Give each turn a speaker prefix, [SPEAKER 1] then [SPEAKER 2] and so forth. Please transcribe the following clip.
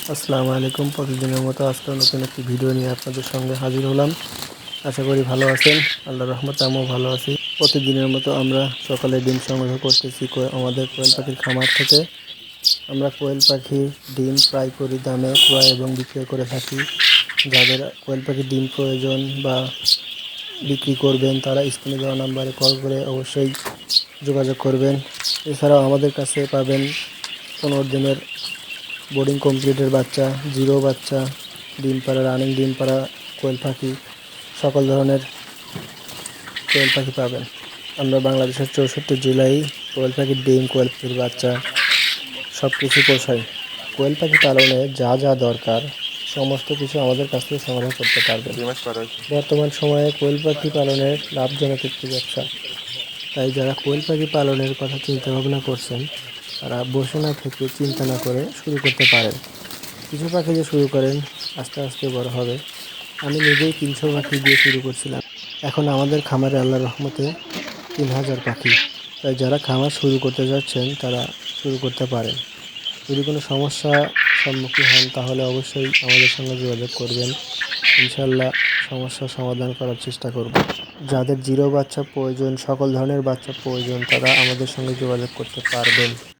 [SPEAKER 1] আসসালামু আলাইকুম। প্রতিদিনের মতো আজকেও নতুন একটি ভিডিও নিয়ে আপনাদের সঙ্গে হাজির হলাম। আশা করি ভালো আছেন। আল্লাহর রহমতে আমিও ভালো আছি। প্রতিদিনের মতো আমরা সকালে ডিম সংগ্রহ করতেছি আমাদের কোয়েল পাখির খামার থেকে। আমরা কোয়েল পাখির ডিম ফ্রাই করি দামে ক্রয় এবং বিক্রয় করে থাকি। যাদের কোয়েল পাখির ডিম প্রয়োজন বা বিক্রি করবেন তারা স্ক্রিনে দেওয়া নাম্বারে কল করে অবশ্যই যোগাযোগ করবেন। এছাড়াও আমাদের কাছে পাবেন 15 দিনের বোর্ডিং কমপ্লিটের বাচ্চা, জিরো বাচ্চা, ডিম পাড়া, রানিং ডিম পাড়া কোয়েল পাখি, সকল ধরনের কোয়েল পাখি পাবেন। আমরা বাংলাদেশের 64 জেলায় কোয়েল পাখির ডিম, কোয়েল পাখির বাচ্চা সব কিছু পোষাই। কোয়েল পাখি পালনে যা যা দরকার সমস্ত কিছু আমাদের কাছ থেকে সংগ্রহ করতে পারবেন। বর্তমান সময়ে কোয়েল পাখি পালনের লাভজনক একটি ব্যবসা। তাই যারা কোয়েল পাখি পালনের কথা চিন্তা ভাবনা করছেন তারা বসে না থেকে চিন্তা না করে শুরু করতে পারেন। কিছু পাখি দিয়ে শুরু করেন, আস্তে আস্তে বড় হবে। আমি নিজেই 300 পাখি দিয়ে শুরু করছিলাম। এখন আমাদের খামারে আল্লাহর রহমতে 3000 পাখি। তাই যারা খামার শুরু করতে যাচ্ছেন তারা শুরু করতে পারেন। যদি কোনো সমস্যা সম্মুখীন হন তাহলে অবশ্যই আমাদের সঙ্গে যোগাযোগ করবেন। ইনশাল্লাহ সমস্যার সমাধান করার চেষ্টা করব। যাদের জিরো বাচ্চা প্রয়োজন, সকল ধরনের বাচ্চা প্রয়োজন তারা আমাদের সঙ্গে যোগাযোগ করতে পারবেন।